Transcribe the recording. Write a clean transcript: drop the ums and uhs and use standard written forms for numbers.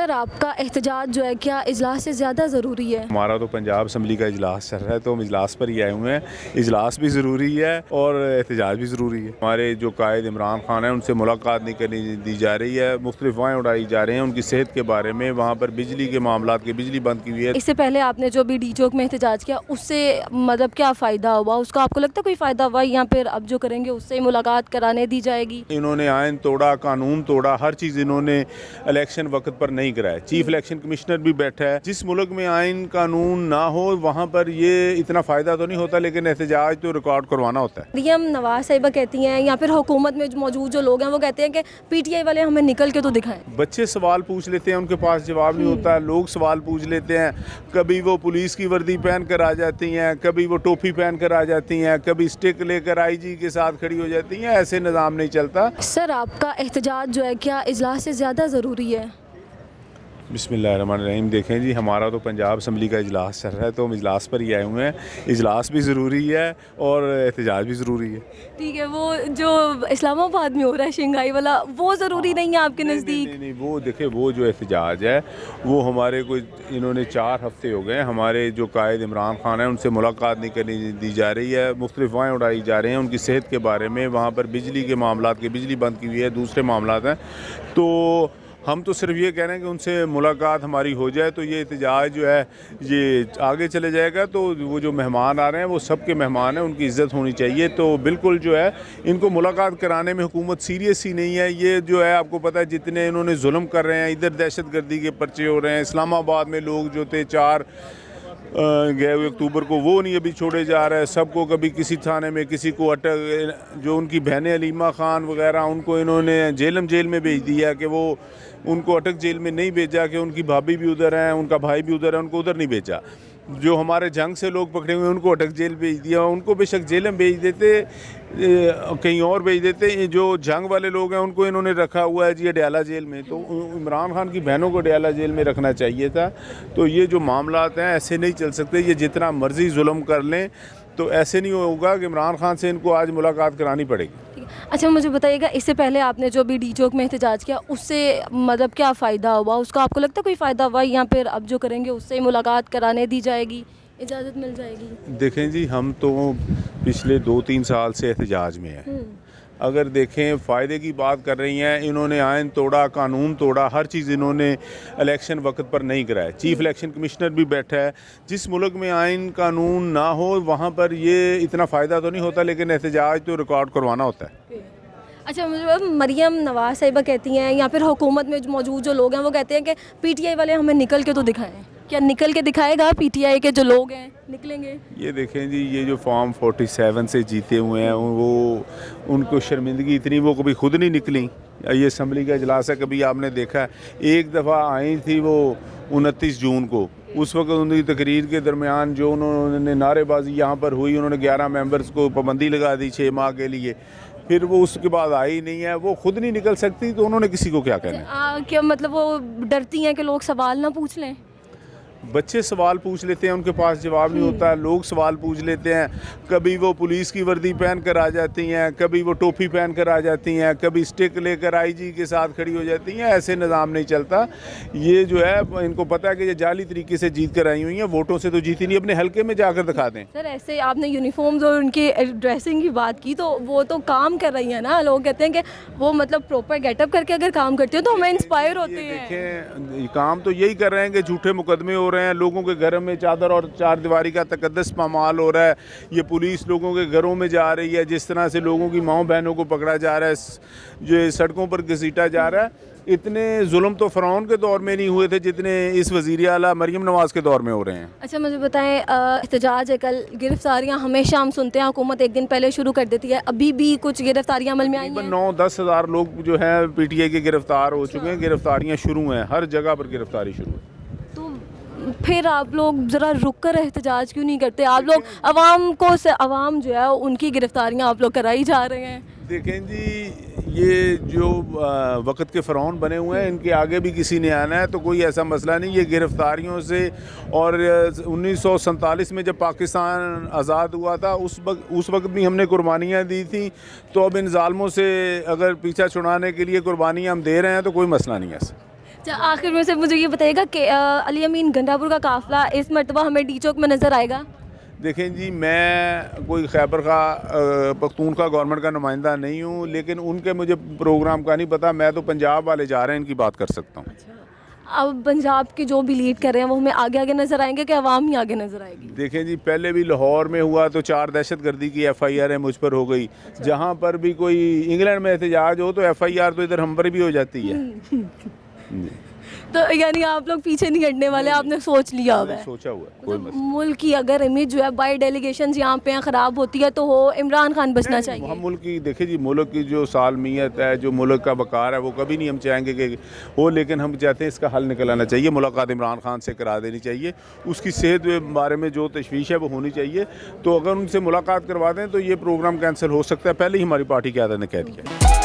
Sir आपका एहतजाज जो है क्या इजलास से ज़्यादा ज़रूरी है? हमारा तो पंजाब असम्बली का इजलास चल रहा है तो हम इजलास पर ही आए हुए हैं। इजलास भी ज़रूरी है और एहतजाज भी ज़रूरी है। हमारे जो कायद इमरान खान है उनसे मुलाकात नहीं करनी दी जा रही है, मुख्तलिफ अफवाहें उड़ाई जा रही हैं उनकी सेहत के बारे में। वहाँ पर बिजली के मामलात की बिजली बंद की हुई है। इससे पहले आपने जो भी डी चौक में एहतजाज किया उससे मतलब क्या फ़ायदा हुआ? उसका आपको लगता है कोई फ़ायदा हुआ या फिर अब जो करेंगे उससे ही मुलाकात कराने दी जाएगी? इन्होंने आइन तोड़ा, कानून तोड़ा, हर चीज़ इन्होंने इलेक्शन वक्त पर नहीं कराया। चीफ इलेक्शन कमिश्नर भी बैठा है। जिस मुल्क में आइन कानून ना हो वहाँ पर ये इतना फ़ायदा तो नहीं होता, लेकिन एहतजाज तो रिकॉर्ड करवाना होता है। मरियम नवाज साहिबा कहती हैं या फिर हुकूमत में मौजूद जो लोग हैं वो कहते हैं कि पीटीआई वाले हमें निकल के तो दिखाएं। बच्चे सवाल पूछ लेते हैं, उनके पास जवाब नहीं होता। लोग सवाल पूछ लेते हैं, कभी वो पुलिस की वर्दी पहन कर आ जाती हैं, कभी वो टोपी पहन कर आ जाती हैं, कभी स्टिक लेकर आईजी के साथ खड़ी हो जाती हैं। ऐसे निज़ाम नहीं चलता। सर आपका एहतजाज जो है क्या इजलास से ज़्यादा ज़रूरी है? बिस्मिल्लाहिर्रहमानिर्रहीम। देखें जी, हमारा तो पंजाब असम्बली का इजलास चल रहा है तो हम इजलास पर ही आए हुए हैं। इजलास भी ज़रूरी है और एहतजाज भी ज़रूरी है। ठीक है, वो जो इस्लामाबाद में हो रहा है शंघाई वाला वो ज़रूरी नहीं है आपके नज़दीक? नहीं, वो देखिए, वो जो एहतजाज है वो हमारे कोई इन्होंने 4 हफ्ते हो गए हमारे जो कायद इमरान खान है उनसे मुलाकात नहीं करनी दी जा रही है। मुख्तलिफ अफवाहें उड़ाई जा रही हैं उनकी सेहत के बारे में। वहाँ पर बिजली के मामलात की बिजली बंद की हुई है, दूसरे मामलात हैं। तो हम तो सिर्फ ये कह रहे हैं कि उनसे मुलाकात हमारी हो जाए तो ये एहतजाज जो है ये आगे चले जाएगा। तो वो जो मेहमान आ रहे हैं वो सबके मेहमान हैं, उनकी इज़्ज़त होनी चाहिए। तो बिल्कुल जो है इनको मुलाकात कराने में हुकूमत सीरियस ही नहीं है। ये जो है आपको पता है जितने इन्होंने जुल्म कर रहे हैं, इधर दहशतगर्दी के पर्चे हो रहे हैं। इस्लामाबाद में लोग जो थे 4 गए हुए अक्टूबर को, वो नहीं अभी छोड़े जा रहे हैं। सबको कभी किसी थाने में, किसी को अटक, जो उनकी बहनें अलीमा खान वगैरह उनको इन्होंने जेल में भेज दिया कि वो उनको अटक जेल में नहीं भेजा कि उनकी भाभी भी उधर हैं, उनका भाई भी उधर है, उनको उधर नहीं भेजा। जो हमारे जंग से लोग पकड़े हुए हैं उनको अटक जेल भेज दिया। उनको बेशक जेल में भेज देते, कहीं और भेज देते। ये जो जंग वाले लोग हैं उनको इन्होंने रखा हुआ है जी अडयाला जेल में। तो इमरान खान की बहनों को अडयाला जेल में रखना चाहिए था। तो ये जो मामलात हैं ऐसे नहीं चल सकते। ये जितना मर्जी जुल्म कर लें तो ऐसे नहीं होगा कि इमरान खान से इनको आज मुलाकात करानी पड़ेगी। अच्छा मुझे बताइएगा, इससे पहले आपने जो भी डी चौक में एहतजाज किया उससे मतलब क्या फ़ायदा हुआ? उसका आपको लगता है कोई फ़ायदा हुआ या फिर अब जो करेंगे उससे ही मुलाकात कराने दी जाएगी, इजाज़त मिल जाएगी? देखें जी, हम तो पिछले 2-3 साल से एहतजाज में हैं। अगर देखें फ़ायदे की बात कर रही हैं, इन्होंने आइन तोड़ा, कानून तोड़ा, हर चीज़ इन्होंने इलेक्शन वक्त पर नहीं कराया। चीफ इलेक्शन कमिश्नर भी बैठा है। जिस मुल्क में आइन कानून ना हो वहाँ पर ये इतना फ़ायदा तो नहीं होता, लेकिन एहतजाज तो रिकॉर्ड करवाना होता है। अच्छा मुझे मरियम नवाज साहिबा कहती हैं या फिर हुकूमत में मौजूद जो लोग हैं वो कहते हैं कि पीटीआई वाले हमें निकल के तो दिखाएं। क्या निकल के दिखाएगा पीटीआई के जो लोग हैं? निकलेंगे? ये देखें जी, ये जो फॉर्म 47 से जीते हुए हैं वो उनको शर्मिंदगी इतनी, वो कभी खुद नहीं निकली। ये असम्बली का इजलास है, कभी आपने देखा है? एक दफ़ा आई थी वो 29 जून को। उस वक्त उनकी तकरीर के दरमियान जो उन्होंने नारेबाजी यहाँ पर हुई, उन्होंने 11 मेंबर्स को पाबंदी लगा दी 6 माह के लिए। फिर वो उसके बाद आई नहीं है। वो खुद नहीं निकल सकती तो उन्होंने किसी को क्या कहना है? क्या मतलब वो डरती हैं कि लोग सवाल ना पूछ लें? बच्चे सवाल पूछ लेते हैं, उनके पास जवाब नहीं होता। लोग सवाल पूछ लेते हैं, कभी वो पुलिस की वर्दी पहन कर आ जाती हैं, कभी वो टोपी पहन कर आ जाती हैं, कभी स्टिक लेकर आईजी के साथ खड़ी हो जाती हैं। ऐसे निज़ाम नहीं चलता। ये जो है इनको पता है कि ये जाली तरीके से जीत कर आई हुई हैं, वोटों से तो जीती नहीं। अपने हल्के में जाकर दिखा दें। सर ऐसे आपने यूनिफॉर्म्स और उनकी ड्रेसिंग की बात की तो वो तो काम कर रही हैं ना। लोग कहते हैं कि वो मतलब प्रॉपर गेटअप करके अगर काम करते हो तो हमें इंस्पायर होते हैं। देखें, काम तो यही कर रहे हैं कि झूठे मुकदमे हो रहे हैं, लोगों के घरों में चादर और चार दीवारी का तकद्दस पामाल हो रहा है। ये पुलिस लोगों के घरों में जा रही है, जिस तरह से लोगों की माओ बहनों को पकड़ा जा रहा है, जो सड़कों पर घसीटा जा रहा है। इतने जुल्म तो फ़िरौन के दौर में नहीं हुए थे जितने इस वज़ीर आला मरियम नवाज़ के दौर में हो रहे हैं। अच्छा मुझे बताएं, एहतजाज है कल, गिरफ्तारियां हमेशा हम सुनते हैं हुकूमत एक दिन पहले शुरू कर देती है, अभी भी कुछ गिरफ्तारियां अमल में आई हैं? 9-10 हज़ार लोग जो हैं पीटीआई के गिरफ्तार हो चुके हैं। गिरफ्तारियां शुरू हैं, हर जगह पर गिरफ्तारी शुरू है। फिर आप लोग ज़रा रुक कर एहतजाज क्यों नहीं करते? आप लोग अवाम जो है उनकी गिरफ्तारियां आप लोग कराई जा रहे हैं। देखें जी, ये जो वक़्त के फ़िरौन बने हुए हैं, इनके आगे भी किसी ने आना है तो कोई ऐसा मसला नहीं। ये गिरफ़्तारियों से, और 1947 में जब पाकिस्तान आज़ाद हुआ था उस वक्त भी हमने कुर्बानियाँ दी थी। तो अब इन ज़ालिमों से अगर पीछा छुड़ाने के लिए कुर्बानियाँ हम दे रहे हैं तो कोई मसला नहीं है। अच्छा, आखिर में से मुझे ये बताइएगा कि अली अमीन गंडापुर का काफिला इस मरतबा हमें डी चौक में नज़र आएगा? देखें जी, मैं कोई खैबर का पख्तूनख्वा गवर्नमेंट का नुमाइंदा नहीं हूँ, लेकिन उनके मुझे प्रोग्राम का नहीं पता। मैं तो पंजाब वाले जा रहे हैं, इनकी बात कर सकता हूँ। अब पंजाब के जो भी लीड कर रहे हैं वो हमें आगे आगे नज़र आएंगे कि अवाम ही आगे नज़र आएगी? देखें जी, पहले भी लाहौर में हुआ तो 4 दहशतगर्दी की FIR है मुझ पर हो गई। जहाँ पर भी कोई इंग्लैंड में एहतजाज हो तो FIR तो इधर हम पर भी हो जाती है। जी। तो यानी आप लोग पीछे नहीं हटने वाले, आपने सोच लिया हुआ है? सोचा हुआ है, कोई मसला मुल्क की अगर इमेज जो है बाई डेलीगेशन यहाँ पे ख़राब होती है तो वो इमरान खान बचना चाहिए। हम मुल्क की, देखिए जी, मुल्क की जो सालमियत है, जो मुल्क का वक़ार है, वो कभी नहीं हम चाहेंगे कि हो, लेकिन हम चाहते हैं इसका हल निकल आना चाहिए। मुलाकात इमरान खान से करा देनी चाहिए। उसकी सेहत के बारे में जो तशवीश है वो होनी चाहिए। तो अगर उनसे मुलाकात करवा दें तो ये प्रोग्राम कैंसिल हो सकता है, पहले ही हमारी पार्टी की आदत ने कह दिया।